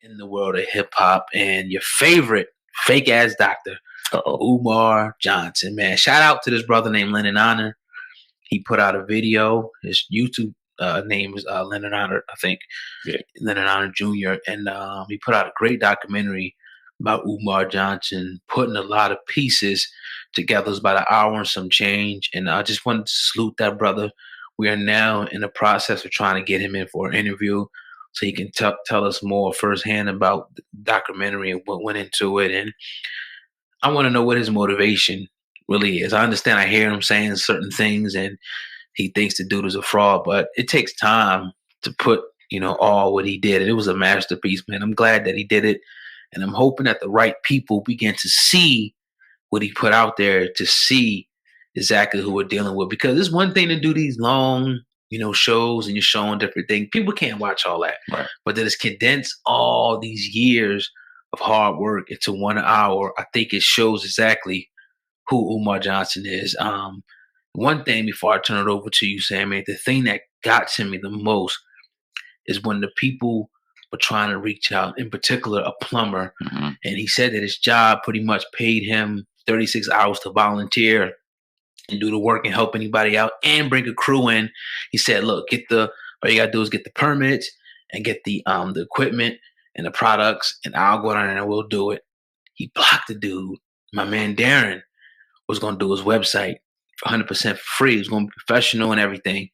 in the world of hip hop and your favorite fake ass doctor, Umar Johnson. Man, shout out to this brother named Lennon Honor. He put out a video. His YouTube name is Lennon Honor, I think. Yeah. Lennon Honor Jr. And he put out a great documentary about Umar Johnson, putting a lot of pieces together. It was about an hour and some change. And I just wanted to salute that brother. We are now in the process of trying to get him in for an interview so he can tell us more firsthand about the documentary and what went into it. And I want to know what his motivation really is. I understand, I hear him saying certain things and he thinks the dude is a fraud, but it takes time to put, all what he did. And it was a masterpiece, man. I'm glad that he did it. And I'm hoping that the right people begin to see what he put out there, to see exactly who we're dealing with. Because it's one thing to do these long, shows and you're showing different things. People can't watch all that. Right. But that it's condensed all these years of hard work into 1 hour. I think it shows exactly who Umar Johnson is. One thing before I turn it over to you, Sammy, the thing that got to me the most is when the people were trying to reach out, in particular a plumber, and he said that his job pretty much paid him 36 hours to volunteer and do the work and help anybody out and bring a crew in. He said, look, all you gotta do is get the permits and get the equipment and the products, and I'll go down there and we'll do it. He blocked the dude. My man Darren was gonna do his website for 100% free. He was gonna be professional and everything.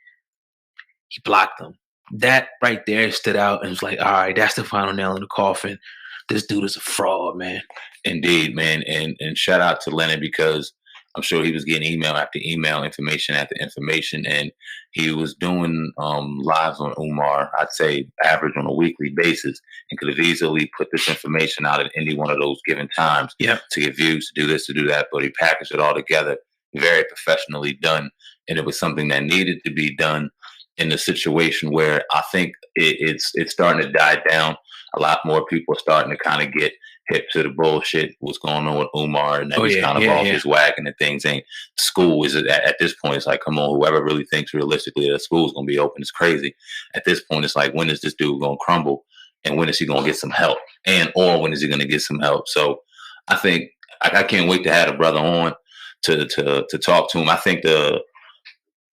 He blocked him. That right there stood out and was like, all right, that's the final nail in the coffin. This dude is a fraud, man. Indeed, man. And shout out to Lennon, because I'm sure he was getting email after email, information after information, and he was doing lives on Umar, I'd say average on a weekly basis, and could have easily put this information out at any one of those given times to get views, to do this, to do that, but he packaged it all together, very professionally done, and it was something that needed to be done in a situation where I think it's starting to die down. A lot more people are starting to kind of get hip to the bullshit, what's going on with Umar, and that he's kind of off his whack, and the things ain't. School is at this point, it's like, come on, whoever really thinks realistically that school is going to be open is crazy. At this point, it's like, when is this dude going to crumble, and when is he going to get some help, or when is he going to get some help? So I think I can't wait to have the brother on to talk to him. I think the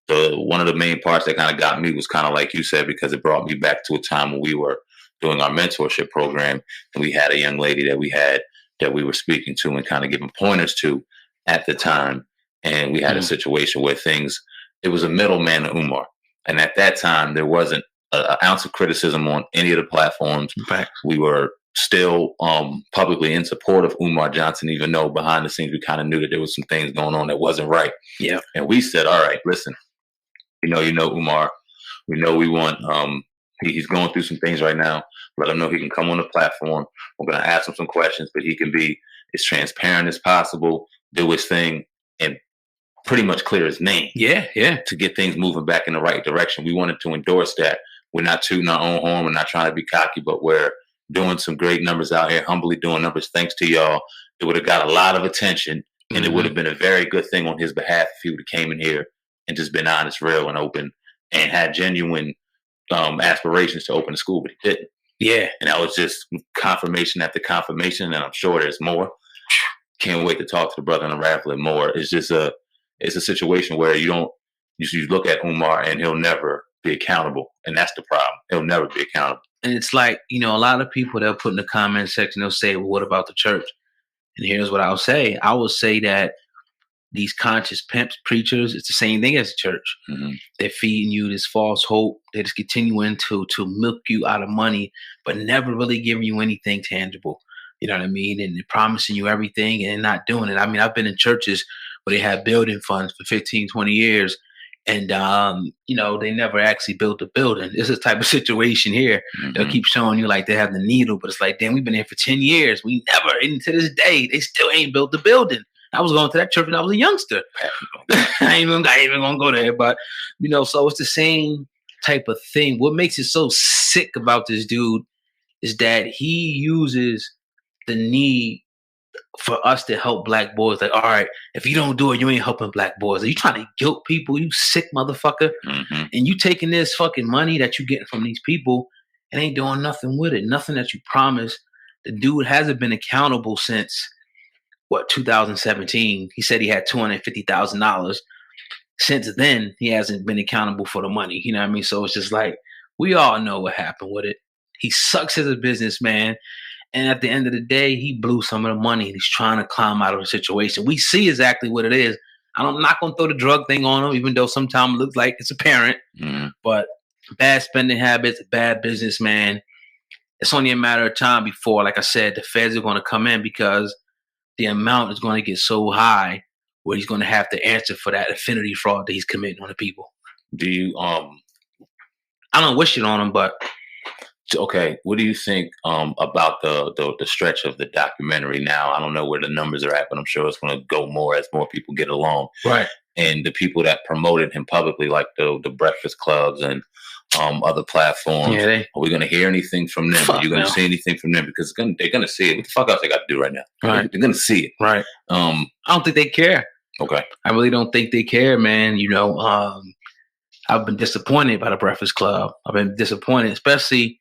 one of the main parts that kind of got me was kind of like you said, because it brought me back to a time when we were doing our mentorship program, and we had a young lady that we were speaking to and kind of giving pointers to at the time. And we had a situation where it was a middleman to Umar. And at that time, there wasn't an ounce of criticism on any of the platforms. Right. We were still publicly in support of Umar Johnson, even though behind the scenes we kind of knew that there was some things going on that wasn't right. Yeah. And we said, all right, listen, you know Umar. We know we want he's going through some things right now. Let him know he can come on the platform. We're going to ask him some questions, but he can be as transparent as possible, do his thing, and pretty much clear his name. Yeah. To get things moving back in the right direction. We wanted to endorse that. We're not tooting our own horn. We're not trying to be cocky, but we're doing some great numbers out here, humbly doing numbers thanks to y'all. It would have got a lot of attention, and it would have been a very good thing on his behalf if he would have came in here and just been honest, real, and open, and had genuine aspirations to open the school, but he didn't. Yeah. And that was just confirmation after confirmation, and I'm sure there's more. Can't wait to talk to the brother and unravel it more. It's just a situation where you look at Umar and he'll never be accountable, and that's the problem. He'll never be accountable. And it's like, a lot of people they'll put in the comment section, they'll say, well, what about the church? And here's what I'll say. I will say that these conscious pimps, preachers, it's the same thing as the church. They're feeding you this false hope. They're just continuing to milk you out of money, but never really giving you anything tangible. You know what I mean? And they're promising you everything and not doing it. I mean, I've been in churches where they have building funds for 15, 20 years. And, they never actually built a building. It's a type of situation here. They'll keep showing you like they have the needle, but it's like, damn, we've been here for 10 years. We never, and to this day, they still ain't built the building. I was going to that church when I was a youngster. I ain't even gonna go there, but so it's the same type of thing. What makes it so sick about this dude is that he uses the need for us to help black boys. Like, all right, if you don't do it, you ain't helping black boys. Are you trying to guilt people? You sick motherfucker. And you taking this fucking money that you getting from these people and ain't doing nothing with it. Nothing that you promised. The dude hasn't been accountable since 2017. He said he had $250,000. Since then, he hasn't been accountable for the money. You know what I mean? So it's just like, we all know what happened with it. He sucks as a businessman. And at the end of the day, he blew some of the money and he's trying to climb out of the situation. We see exactly what it is. I'm not going to throw the drug thing on him, even though sometimes it looks like it's apparent. But bad spending habits, bad businessman. It's only a matter of time before, like I said, the feds are going to come in because the amount is going to get so high where he's going to have to answer for that affinity fraud that he's committing on the people. Do you I don't wish it on him, but okay, what do you think about the stretch of the documentary now? I don't know where the numbers are at, but I'm sure it's going to go more as more people get along. Right. And the people that promoted him publicly, like the breakfast clubs and other platforms, are we going to hear anything from them? Are you going to see anything from them? Because they're going to see it. What the fuck else they got to do right now? Right. They're going to see it. Right. I don't think they care. Okay. I really don't think they care, man. You know, I've been disappointed by the Breakfast Club. I've been disappointed, especially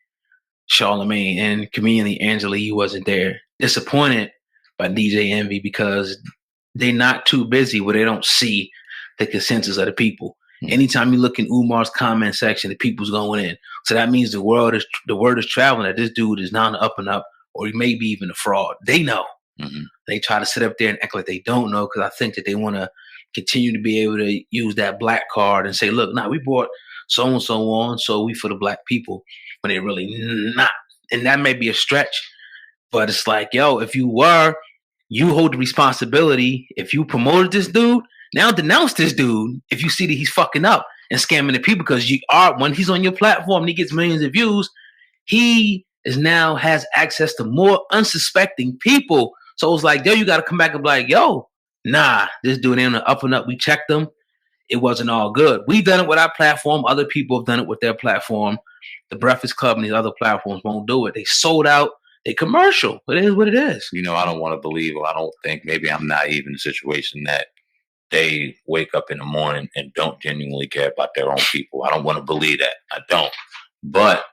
Charlamagne and comedian Angela Yee wasn't there. Disappointed by DJ Envy because they're not too busy where they don't see the consensus of the people. Anytime you look in Umar's comment section, the people's going in. So that means the word is traveling that this dude is not on the up and up, or he may be even a fraud. They know. They try to sit up there and act like they don't know because I think that they want to continue to be able to use that black card and say, look, we brought so-and-so on, so we for the black people, when they really not. And that may be a stretch, but it's like, yo, if you hold the responsibility. If you promoted this dude, now denounce this dude if you see that he's fucking up and scamming the people, because when he's on your platform and he gets millions of views, he now has access to more unsuspecting people. So it's like, yo, you got to come back and be like, yo, nah, this dude ain't on the up and up. We checked them. It wasn't all good. We've done it with our platform. Other people have done it with their platform. The Breakfast Club and these other platforms won't do it. They sold out a commercial. It is what it is. You know, I don't want to believe, or I don't think, maybe I'm naive in the situation, that they wake up in the morning and don't genuinely care about their own people. I don't want to believe that. I don't. But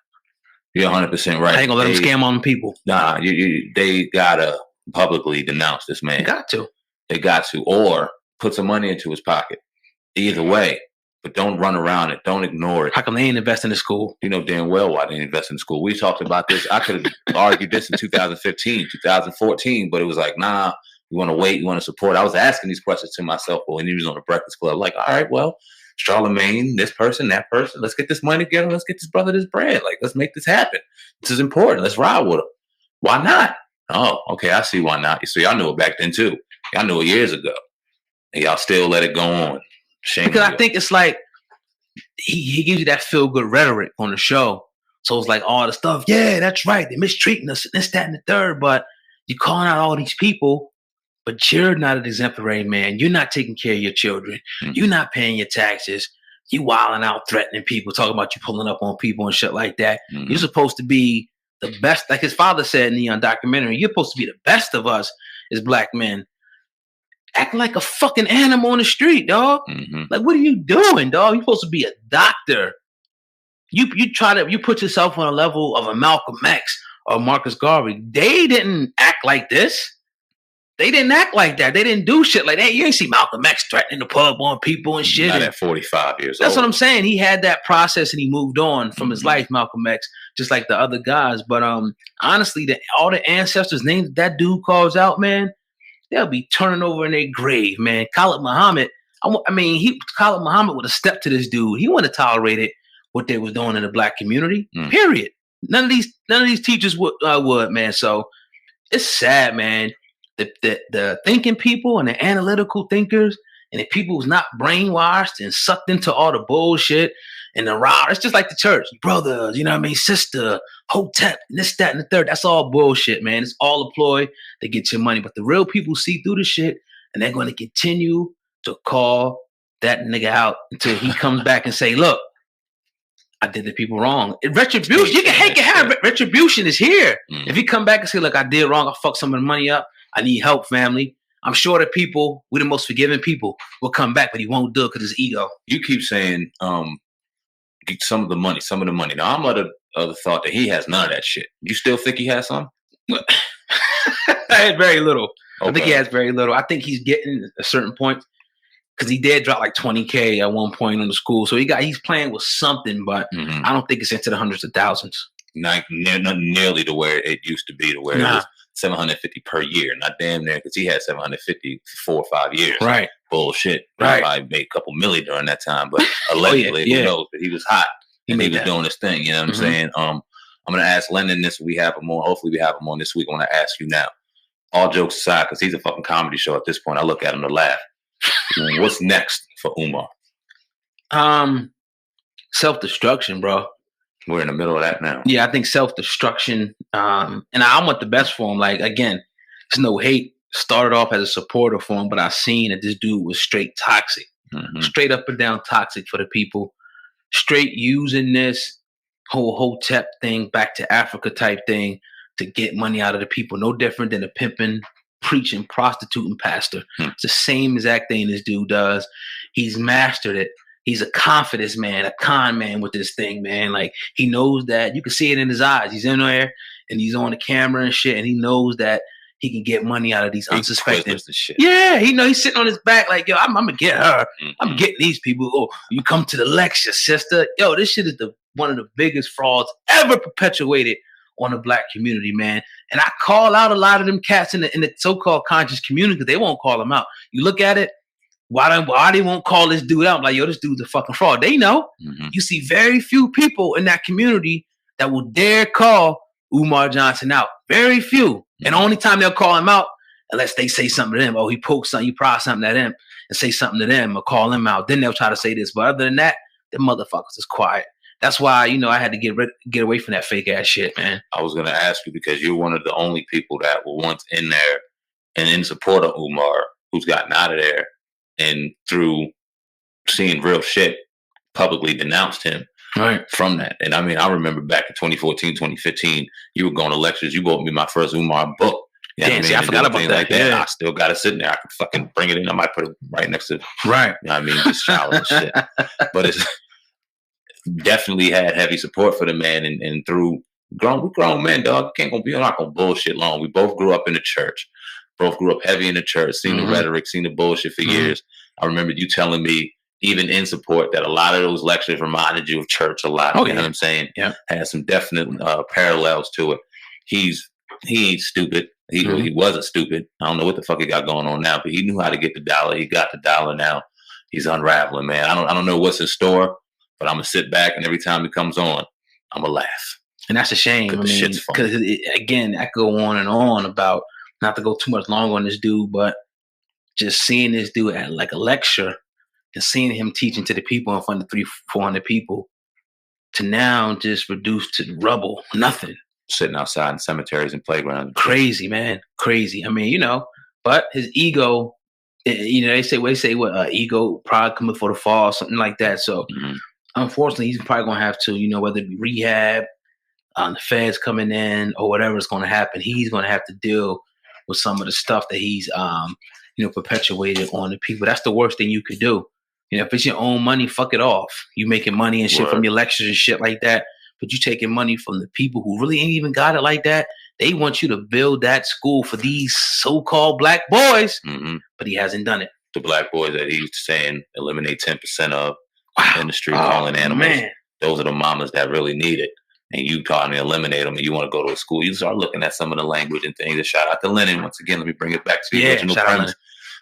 you're 100% right. I ain't gonna let them scam on people. Nah, they gotta publicly denounce this man. They got to, or put some money into his pocket. Either way, but don't run around it. Don't ignore it. How come they ain't invest in the school? You know damn well why they didn't invest in the school. We talked about this. I could have argued this in 2015, 2014, but it was like, nah, you want to wait, you want to support. I was asking these questions to myself when he was on the Breakfast Club. Like, all right, well, Charlamagne, this person, that person, let's get this money together. Let's get this brother this bread. Like, let's make this happen. This is important. Let's ride with him. Why not? Oh, okay, I see why not. So y'all knew it back then too. Y'all knew it years ago. And y'all still let it go on. Shame because I think it's like he gives you that feel good rhetoric on the show. So it's like all the stuff. Yeah, that's right. They're mistreating us, this, that, and the third. But you're calling out all these people, but you're not an exemplary man. You're not taking care of your children. You're not paying your taxes. You wilding out, threatening people, talking about you pulling up on people and shit like that. You're supposed to be the best. Like his father said in the documentary, you're supposed to be the best of us as black men. Acting like a fucking animal on the street, dog. Like, what are you doing, dog? You're supposed to be a doctor. You put yourself on a level of a Malcolm X or Marcus Garvey. They didn't act like this. They didn't act like that. They didn't do shit like that. You ain't see Malcolm X threatening to pull up on people and shit. Not at 45 years old. That's what I'm saying. He had that process and he moved on from his life, Malcolm X, just like the other guys. But honestly, all the ancestors' names that dude calls out, man, they'll be turning over in their grave, man. Khalid Muhammad, Khalid Muhammad would have stepped to this dude. He wouldn't have tolerated what they was doing in the black community. Period. None of these teachers would, man. So it's sad, man. The thinking people and the analytical thinkers and the people who's not brainwashed and sucked into all the bullshit and the raw. It's just like the church, brothers, you know what I mean, sister, hotep, this, that, and the third. That's all bullshit, man. It's all a ploy to get your money. But the real people see through the shit, and they're going to continue to call that nigga out until he comes back and say, look, I did the people wrong. Retribution, you can hate it. Retribution is here. If he come back and say, look, I did wrong. I fucked some of the money up. I need help, family. I'm sure that people, we're the most forgiving people, will come back, but he won't do it because his ego. You keep saying some of the money. Now, I'm of the of the thought that he has none of that shit. You still think he has some? I had very little. Okay. I think he has very little. I think he's getting a certain point because he did drop like $20K at one point on the school. So he's playing with something, but I don't think it's into the hundreds of thousands. Not nearly to where it used to be, to where it was 750 per year. Not damn near, because he had 750 for 4 or 5 years. Right. Bullshit. Right. I made a couple million during that time, but allegedly, who knows? But he was hot. He was doing his thing. You know what I'm saying? I'm going to ask Lennon this. We have him on. Hopefully, we have him on this week. I want to ask you now. All jokes aside, because he's a fucking comedy show at this point. I look at him to laugh. What's next for Umar? Self-destruction, bro. We're in the middle of that now. Yeah, I think self-destruction. And I want the best for him. Like, again, there's no hate. Started off as a supporter for him, but I seen that this dude was straight toxic. Straight up and down toxic for the people. Straight using this whole Hotep thing, back to Africa type thing, to get money out of the people. No different than a pimping, preaching, prostituting pastor. It's the same exact thing this dude does. He's mastered it. He's a confidence man, a con man with this thing, man. Like, he knows that. You can see it in his eyes. He's in there and he's on the camera and shit, and he knows that he can get money out of these unsuspecting shit. Yeah, he's sitting on his back like, yo, I'm gonna get her. I'm getting these people. Oh, you come to the lecture, sister. Yo, this shit is one of the biggest frauds ever perpetuated on the black community, man. And I call out a lot of them cats in the so-called conscious community because they won't call them out. You look at it, why they won't call this dude out? I'm like, yo, this dude's a fucking fraud. They know. You see very few people in that community that will dare call Umar Johnson out. Very few. And the only time they'll call him out, unless they say something to them, oh, he poked something, you probably something at him, and say something to them or call him out. Then they'll try to say this. But other than that, the motherfuckers is quiet. That's why, I had to get away from that fake ass shit, man. I was going to ask you, because you're one of the only people that were once in there and in support of Umar, who's gotten out of there and through seeing real shit publicly denounced him from that. And I mean, I remember back in 2014, 2015, you were going to lectures. You bought me my first Umar book. You know I forgot about that. Like that. I still got it sitting there. I could fucking bring it in. I might put it right next to, You know what I mean? Just shower and shit. But it's definitely had heavy support for the man, and through we grown men, dog. We're not gonna bullshit long. We both grew up in the church. Both grew up heavy in the church, seen the rhetoric, seen the bullshit for years. I remember you telling me, even in support, that a lot of those lectures reminded you of church a lot. You know what I'm saying? Yeah. Had some definite parallels to it. He ain't stupid. He wasn't stupid. I don't know what the fuck he got going on now, but he knew how to get the dollar. He got the dollar now. He's unraveling, man. I don't know what's in store, but I'm gonna sit back, and every time he comes on, I'm gonna laugh. And that's a shame. I mean, because again, I could go on and on about, not to go too much longer on this dude, but just seeing this dude at like a lecture and seeing him teaching to the people in front of 300-400 people, to now just reduced to rubble, nothing. Sitting outside in cemeteries and playgrounds. Crazy, man. Crazy. I mean, but his ego, they say what ego, pride coming before the fall, something like that. So unfortunately, he's probably going to have to, whether it be rehab, the feds coming in, or whatever is going to happen, he's going to have to deal with some of the stuff that he's, perpetuated on the people. That's the worst thing you could do. If it's your own money, fuck it off. You making money and shit from your lectures and shit like that, but you taking money from the people who really ain't even got it like that. They want you to build that school for these so-called black boys, but he hasn't done it. The black boys that he's saying eliminate 10% of in the street calling animals. Man. Those are the mamas that really need it. And you trying to eliminate them, and you want to go to a school. You start looking at some of the language and things. And shout out to Lennon once again. Let me bring it back to the original premise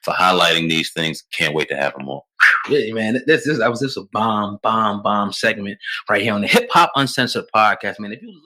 for highlighting these things. Can't wait to have them on. Really, man. That was a bomb segment right here on the Hip Hop Uncensored podcast, man. If you